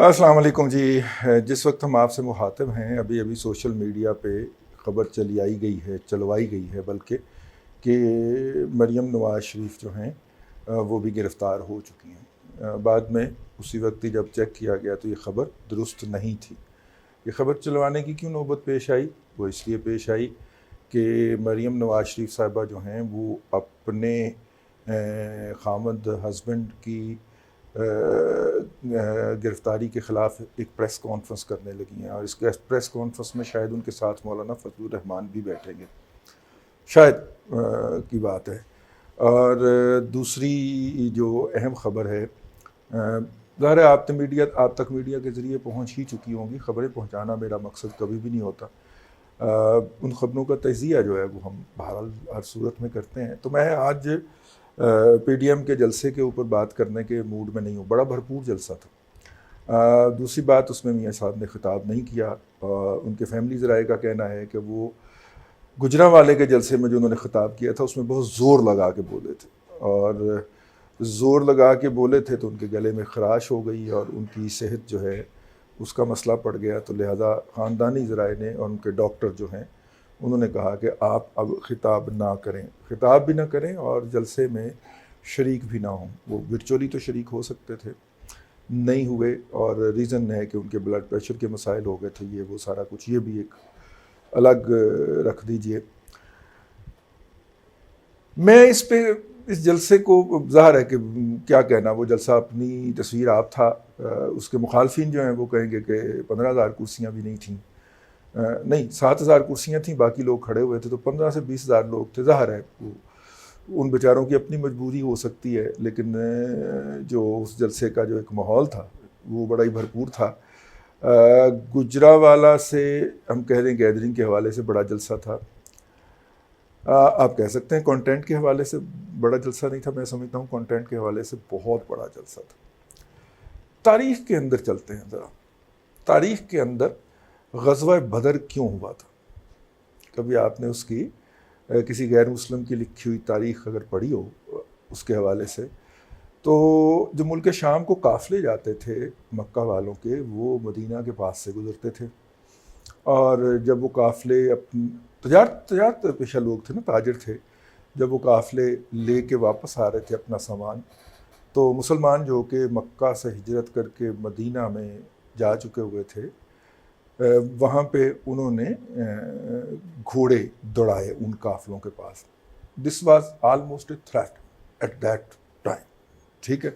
السلام علیکم جی. جس وقت ہم آپ سے مخاطب ہیں ابھی سوشل میڈیا پہ خبر چلوائی گئی ہے بلکہ کہ مریم نواز شریف جو ہیں وہ بھی گرفتار ہو چکی ہیں. بعد میں اسی وقت ہی جب چیک کیا گیا تو یہ خبر درست نہیں تھی. یہ خبر چلوانے کی کیوں نوبت پیش آئی؟ وہ اس لیے پیش آئی کہ مریم نواز شریف صاحبہ جو ہیں وہ اپنے خامد ہسبینڈ کی گرفتاری کے خلاف ایک پریس کانفرنس کرنے لگی ہیں، اور اس کے پریس کانفرنس میں شاید ان کے ساتھ مولانا فضل الرحمان بھی بیٹھیں گے، شاید کی بات ہے. اور دوسری جو اہم خبر ہے، ظاہر ہے آپ تک میڈیا کے ذریعے پہنچ ہی چکی ہوں گی. خبریں پہنچانا میرا مقصد کبھی بھی نہیں ہوتا. ان خبروں کا تجزیہ جو ہے وہ ہم بہرحال ہر صورت میں کرتے ہیں. تو میں آج پی ڈی ایم کے جلسے کے اوپر بات کرنے کے موڈ میں نہیں ہوں. بڑا بھرپور جلسہ تھا. دوسری بات، اس میں میاں صاحب نے خطاب نہیں کیا. ان کے فیملی ذرائع کا کہنا ہے کہ وہ گجرانوالے کے جلسے میں جو انہوں نے خطاب کیا تھا اس میں بہت زور لگا کے بولے تھے، اور زور لگا کے بولے تھے تو ان کے گلے میں خراش ہو گئی اور ان کی صحت جو ہے اس کا مسئلہ پڑ گیا. تو لہٰذا خاندانی ذرائع نے اور ان کے ڈاکٹر جو ہیں انہوں نے کہا کہ آپ اب خطاب بھی نہ کریں اور جلسے میں شریک بھی نہ ہوں. وہ ورچولی تو شریک ہو سکتے تھے، نہیں ہوئے، اور ریزن ہے کہ ان کے بلڈ پریشر کے مسائل ہو گئے تھے. یہ وہ سارا کچھ یہ بھی ایک الگ رکھ دیجئے. میں اس جلسے کو، ظاہر ہے کہ کیا کہنا، وہ جلسہ اپنی تصویر آپ تھا. اس کے مخالفین جو ہیں وہ کہیں گے کہ 15,000 کرسیاں بھی نہیں تھیں. نہیں، 7,000 کرسیاں تھیں، باقی لوگ کھڑے ہوئے تھے، تو 15 سے 20,000 لوگ تھے. ظاہر ہے ان بیچاروں کی اپنی مجبوری ہو سکتی ہے، لیکن جو اس جلسے کا جو ایک ماحول تھا وہ بڑا ہی بھرپور تھا. گجرانوالہ سے ہم کہہ دیں گیدرنگ کے حوالے سے بڑا جلسہ تھا. آپ کہہ سکتے ہیں کنٹینٹ کے حوالے سے بڑا جلسہ نہیں تھا. میں سمجھتا ہوں کنٹینٹ کے حوالے سے بہت بڑا جلسہ تھا. تاریخ کے اندر چلتے ہیں ذرا. تاریخ کے اندر غزوہ بدر کیوں ہوا تھا؟ کبھی آپ نے اس کی کسی غیر مسلم کی لکھی ہوئی تاریخ اگر پڑھی ہو اس کے حوالے سے، تو جو ملک شام کو قافلے جاتے تھے مکہ والوں کے، وہ مدینہ کے پاس سے گزرتے تھے. اور جب وہ قافلے تجارت پیشہ لوگ تھے نا، تاجر تھے، جب وہ قافلے لے کے واپس آ رہے تھے اپنا سامان، تو مسلمان جو کہ مکہ سے ہجرت کر کے مدینہ میں جا چکے ہوئے تھے، وہاں پہ انہوں نے گھوڑے دوڑائے ان قافلوں کے پاس. This was almost a threat at that time. ٹھیک ہے،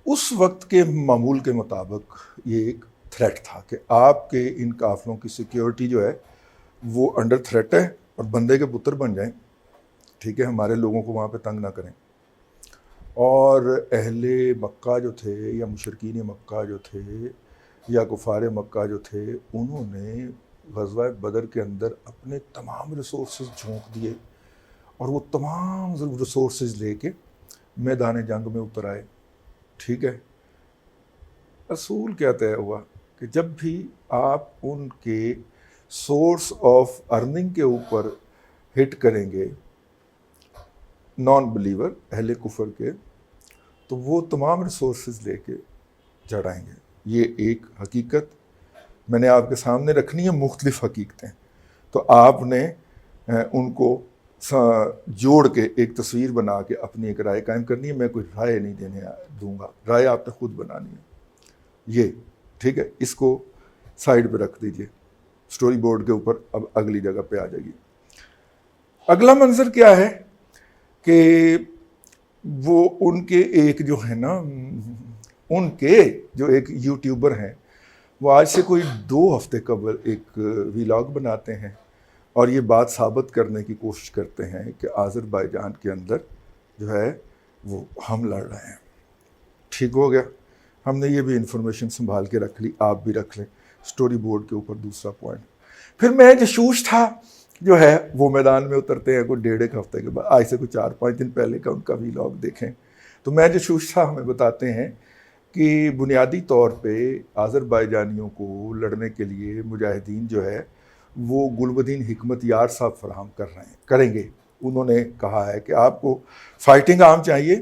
اس وقت کے معمول کے مطابق یہ ایک تھریٹ تھا کہ آپ کے ان قافلوں کی سیکیورٹی جو ہے وہ انڈر تھریٹ ہے، اور بندے کے پتر بن جائیں. ٹھیک ہے، ہمارے لوگوں کو وہاں پہ تنگ نہ کریں. اور اہل مکہ جو تھے، یا مشرکین مکہ جو تھے، یا کفار مکہ جو تھے، انہوں نے غزوہ بدر کے اندر اپنے تمام ریسورسز جھونک دیے، اور وہ تمام ریسورسز لے کے میدان جنگ میں اتر آئے. ٹھیک ہے، اصول کیا طے ہوا کہ جب بھی آپ ان کے سورس آف ارننگ کے اوپر ہٹ کریں گے نان بلیور، اہل کفر کے، تو وہ تمام ریسورسز لے کے چڑھائیں گے. یہ ایک حقیقت میں نے آپ کے سامنے رکھنی ہے. مختلف حقیقتیں تو آپ نے ان کو جوڑ کے ایک تصویر بنا کے اپنی ایک رائے قائم کرنی ہے. میں کوئی رائے نہیں دوں گا، رائے آپ نے خود بنانی ہے. یہ ٹھیک ہے، اس کو سائڈ پہ رکھ دیجئے. سٹوری بورڈ کے اوپر اب اگلی جگہ پہ آ جائیے. اگلا منظر کیا ہے کہ وہ ان کے ایک جو ہے نا، ان کے جو ایک یوٹیوبر ہیں، وہ آج سے کوئی 2 ہفتے قبل ایک ویلاگ بناتے ہیں اور یہ بات ثابت کرنے کی کوشش کرتے ہیں کہ آذربائیجان کے اندر جو ہے وہ ہم لڑ رہے ہیں. ٹھیک ہو گیا، ہم نے یہ بھی انفارمیشن سنبھال کے رکھ لی، آپ بھی رکھ لیں. سٹوری بورڈ کے اوپر دوسرا پوائنٹ. پھر میں جشوش تھا جو ہے وہ میدان میں اترتے ہیں کوئی 1.5 ہفتے کے بعد، آج سے کوئی 4-5 دن پہلے کا ان کا ویلاگ دیکھیں. تو میں جشوش تھا، ہمیں بتاتے ہیں کہ بنیادی طور پہ آذربائیجانیوں کو لڑنے کے لیے مجاہدین جو ہے وہ گلبدین حکمت یار صاحب فراہم کریں گے. انہوں نے کہا ہے کہ آپ کو فائٹنگ آرم چاہیے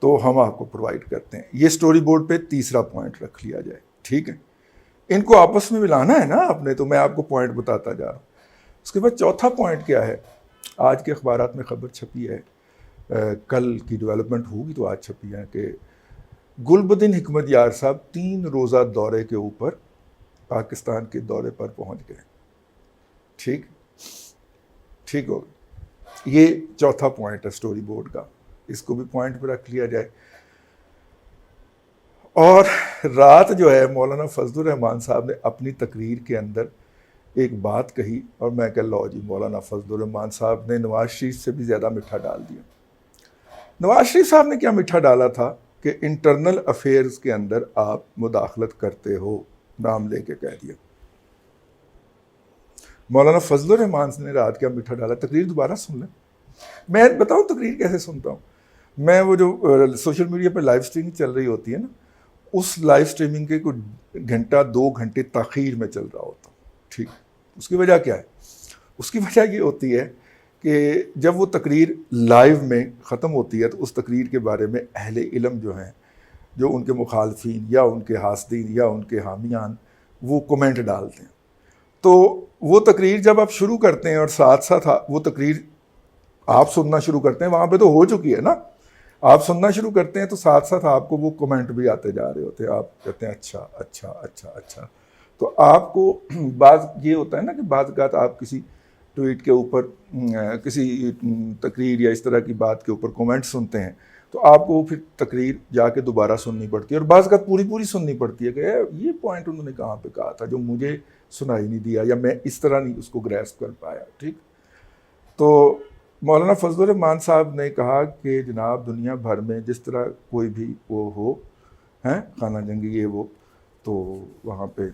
تو تو ہم آپ کو پرووائڈ کرتے ہیں. یہ اسٹوری بورڈ پہ تیسرا پوائنٹ رکھ لیا جائے. ٹھیک ہے, ان کو آپس میں ملانا ہے نا آپ نے, تو میں آپ کو پوائنٹ بتاتا جا رہا ہوں. اس کے بعد چوتھا پوائنٹ کیا ہے, آج کے اخبارات میں خبر چھپی ہے, کل کی ڈیولپمنٹ ہوگی تو آج چھپی ہے, کہ گلبدین حکمت یار صاحب 3 روزہ دورے کے اوپر پاکستان کے دورے پر پہنچ گئے. ٹھیک ہوگا. یہ چوتھا پوائنٹ ہے اسٹوری بورڈ کا, اس کو بھی پوائنٹ پہ رکھ لیا جائے. اور رات جو ہے مولانا فضل الرحمان صاحب نے اپنی تقریر کے اندر ایک بات کہی, اور میں کہ لو جی مولانا فضل الرحمان صاحب نے نواز شریف سے بھی زیادہ میٹھا ڈال دیا. نواز شریف صاحب نے کیا میٹھا ڈالا تھا کہ انٹرنل افیئرز کے اندر آپ مداخلت کرتے ہو, نام لے کے کہہ دیا. مولانا فضل الرحمان نے رات کیا میٹھا ڈالا, تقریر دوبارہ سن لیں. میں بتاؤں تقریر کیسے سنتا ہوں میں, وہ جو سوشل میڈیا پہ لائیو اسٹریمنگ چل رہی ہوتی ہے نا, اس لائیو اسٹریمنگ کے کوئی گھنٹہ 2 گھنٹے تاخیر میں چل رہا ہوتا. ٹھیک, اس کی وجہ کیا ہے؟ اس کی وجہ یہ ہوتی ہے کہ جب وہ تقریر لائیو میں ختم ہوتی ہے تو اس تقریر کے بارے میں اہل علم جو ہیں, جو ان کے مخالفین یا ان کے حاسدین یا ان کے حامیان, وہ کومنٹ ڈالتے ہیں. تو وہ تقریر جب آپ شروع کرتے ہیں اور ساتھ ساتھ وہ تقریر آپ سننا شروع کرتے ہیں, وہاں پہ تو ہو چکی ہے نا, آپ سننا شروع کرتے ہیں تو ساتھ ساتھ آپ کو وہ کومنٹ بھی آتے جا رہے ہوتے ہیں. آپ کہتے ہیں اچھا اچھا اچھا اچھا. تو آپ کو بعض یہ ہوتا ہے نا کہ بعض اوقات آپ کسی ٹویٹ کے اوپر, کسی تقریر یا اس طرح کی بات کے اوپر کومنٹ سنتے ہیں, تو آپ کو پھر تقریر جا کے دوبارہ سننی پڑتی ہے, اور بعض اوقات پوری سننی پڑتی ہے کہ یہ پوائنٹ انہوں نے کہاں پہ کہا تھا جو مجھے سنائی نہیں دیا, یا میں اس طرح نہیں اس کو گریسپ کر پایا. ٹھیک, تو مولانا فضل الرحمان صاحب نے کہا کہ جناب دنیا بھر میں جس طرح کوئی بھی وہ ہو ہیں خانہ جنگی یہ وہ, تو وہاں پہ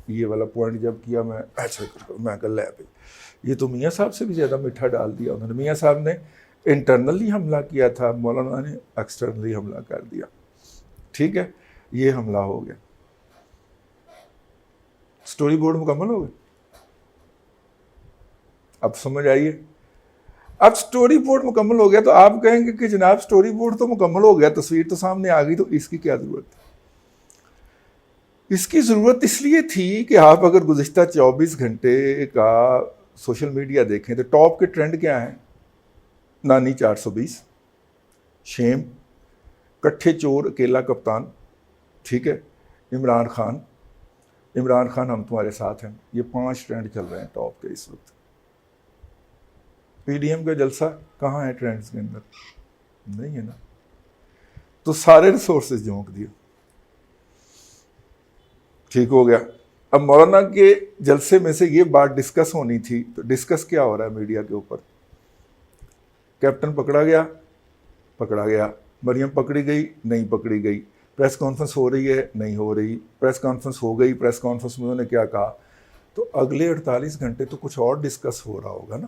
یہ والا پوائنٹ جب کیا میں کہا لے بھائی یہ تو میاں صاحب سے بھی زیادہ میٹھا ڈال دیا انہوں نے. میاں صاحب نے انٹرنلی حملہ کیا تھا, مولانا نے ایکسٹرنلی حملہ کر دیا. ٹھیک ہے, یہ حملہ ہو گیا. اسٹوری بورڈ مکمل ہو گئے. اب سمجھ آئیے, اب اسٹوری بورڈ مکمل ہو گیا تو آپ کہیں گے کہ جناب اسٹوری بورڈ تو مکمل ہو گیا, تصویر تو سامنے آ گئی, تو اس کی کیا ضرورت ہے؟ اس کی ضرورت اس لیے تھی کہ آپ اگر گزشتہ 24 گھنٹے کا سوشل میڈیا دیکھیں تو ٹاپ کے ٹرینڈ کیا ہیں؟ نانی 420, شیم, کٹھے چور اکیلا کپتان, ٹھیک ہے, عمران خان ہم تمہارے ساتھ ہیں. یہ 5 ٹرینڈ چل رہے ہیں ٹاپ کے اس وقت. پی ڈی ایم کا جلسہ کہاں ہے ٹرینڈز کے اندر؟ نہیں ہے نا. تو سارے ریسورسز جھونک دیا. ٹھیک ہو گیا. اب مولانا کے جلسے میں سے یہ بات ڈسکس ہونی تھی, تو ڈسکس کیا ہو رہا ہے میڈیا کے اوپر؟ کیپٹن پکڑا گیا, مریم پکڑی گئی, نہیں پکڑی گئی, پریس کانفرنس ہو رہی ہے, نہیں ہو رہی, پریس کانفرنس ہو گئی, پریس کانفرنس میں انہوں نے کیا کہا. تو اگلے 48 گھنٹے تو کچھ اور ڈسکس ہو رہا ہوگا نا.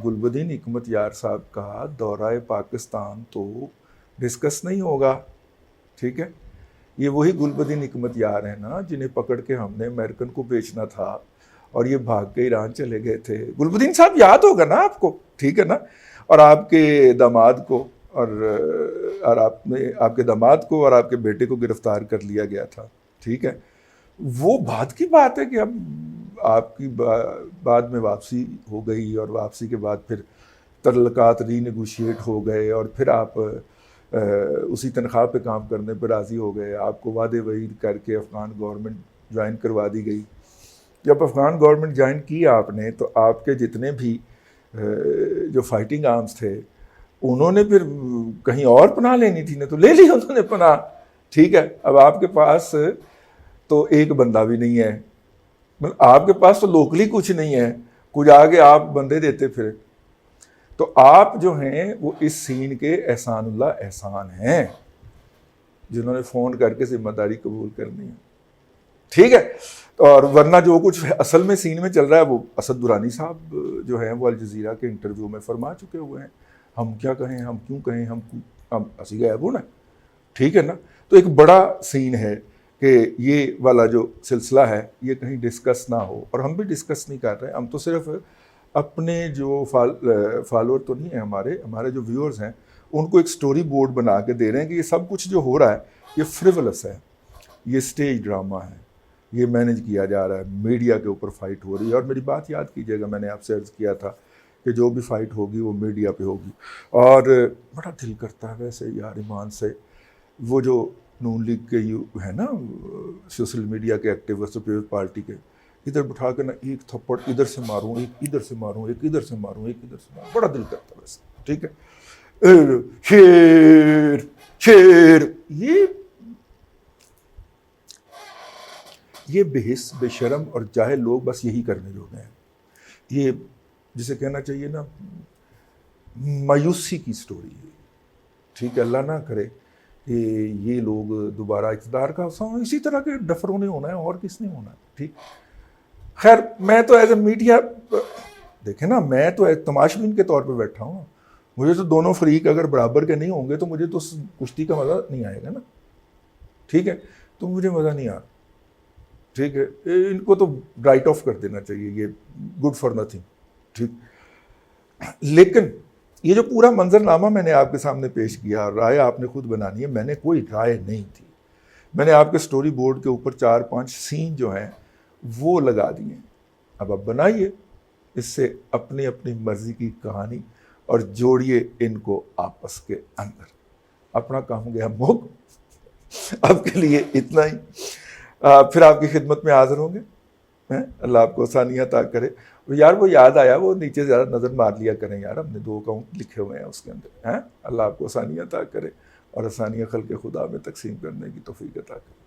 گلبدین حکمت یار صاحب کا دورہ پاکستان تو ڈسکس نہیں ہوگا. ٹھیک ہے, یہ وہی گلبدین حکمت یار ہیں نا جنہیں پکڑ کے ہم نے امریکن کو بیچنا تھا اور یہ بھاگ کے ایران چلے گئے تھے. گلبدین صاحب یاد ہوگا نا آپ کو, ٹھیک ہے نا, اور آپ کے داماد کو اور آپ کے داماد کو اور آپ کے بیٹے کو گرفتار کر لیا گیا تھا. ٹھیک ہے, وہ بات کی بات ہے کہ اب آپ کی بعد میں واپسی ہو گئی, اور واپسی کے بعد پھر تعلقات ری نیگوشیٹ ہو گئے, اور پھر آپ اسی تنخواہ پہ کام کرنے پہ راضی ہو گئے. آپ کو وعدے وعید کر کے افغان گورنمنٹ جوائن کروا دی گئی. جب افغان گورنمنٹ جوائن کی آپ نے, تو آپ کے جتنے بھی جو فائٹنگ آرمز تھے انہوں نے پھر کہیں اور پناہ لینی تھی نا, تو لے لی انہوں نے پناہ. ٹھیک ہے, اب آپ کے پاس تو ایک بندہ بھی نہیں ہے, مطلب آپ کے پاس تو لوکلی کچھ نہیں ہے, کچھ آگے آپ بندے دیتے پھر. تو آپ جو ہیں وہ اس سین کے احسان اللہ احسان ہیں جنہوں نے فون کر کے ذمہ داری قبول کرنی ہے. ٹھیک ہے, اور ورنہ جو کچھ اصل میں سین میں چل رہا ہے وہ اسد درانی صاحب جو ہیں وہ الجزیرہ کے انٹرویو میں فرما چکے ہوئے ہیں. ہم کیا کہیں, ہم کیوں کہیں, ہم اسی غائب ہو نا. ٹھیک ہے نا, تو ایک بڑا سین ہے کہ یہ والا جو سلسلہ ہے یہ کہیں ڈسکس نہ ہو, اور ہم بھی ڈسکس نہیں کر رہے. ہم تو صرف اپنے جو فالوور تو نہیں ہیں ہمارے جو ویورز ہیں ان کو ایک سٹوری بورڈ بنا کے دے رہے ہیں کہ یہ سب کچھ جو ہو رہا ہے یہ فریولس ہے، یہ سٹیج ڈرامہ ہے، یہ مینیج کیا جا رہا ہے، میڈیا کے اوپر فائٹ ہو رہی ہے. اور میری بات یاد کیجیے گا، میں نے آپ سے عرض کیا تھا کہ جو بھی فائٹ ہوگی وہ میڈیا پہ ہوگی. اور بڑا دل کرتا ہے ویسے یار ایمان سے، وہ جو نون لیگ کے ہے نا سوشل میڈیا کے ایکٹیوسٹ پیپلز پارٹی کے، ادھر بٹھا کے نا ایک تھپڑ ادھر سے ماروں، ایک ادھر سے ماروں، ایک ادھر سے ماروں، ایک ادھر سے ماروں، بڑا دل کرتا ہے ویسے. ٹھیک ہے، شیر شیر، یہ بے حس بے شرم اور جاہل لوگ بس یہی کرنے جو گئے ہیں. یہ جسے کہنا چاہیے نا مایوسی کی سٹوری ہے. ٹھیک ہے، اللہ نہ کرے کہ یہ لوگ دوبارہ اقتدار کا اسی طرح کے ڈفروں نے ہونا ہے، اور کس نے ہونا ہے. ٹھیک، خیر میں تو ایز اے میڈیا دیکھیں نا، میں تو ایک تماشبین کے طور پہ بیٹھا ہوں. مجھے تو دونوں فریق اگر برابر کے نہیں ہوں گے تو مجھے تو کشتی کا مزہ نہیں آئے گا نا. ٹھیک ہے، تو مجھے مزہ نہیں آ رہا. ٹھیک ہے، ان کو تو رائٹ آف کر دینا چاہیے، یہ گڈ فار نتھنگ. ٹھیک، لیکن یہ جو پورا منظر نامہ میں نے آپ کے سامنے پیش کیا، رائے آپ نے خود بنانی ہے، میں نے کوئی رائے نہیں تھی. میں نے آپ کے سٹوری بورڈ کے اوپر 4-5 سین جو ہیں وہ لگا دیے. اب آپ بنائیے اس سے اپنی اپنی مرضی کی کہانی اور جوڑیے ان کو آپس کے اندر. اپنا کام گیا موک. آپ کے لیے اتنا ہی. پھر آپ کی خدمت میں حاضر ہوں گے. اللہ آپ کو آسانیاں عطا کرے. یار وہ یاد آیا، وہ نیچے زیادہ نظر مار لیا کریں یار، ہم نے 2 اکاؤنٹ لکھے ہوئے ہیں اس کے اندر. اللہ آپ کو آسانیاں عطا کرے اور آسانیاں خلق خدا میں تقسیم کرنے کی توفیق عطا کرے.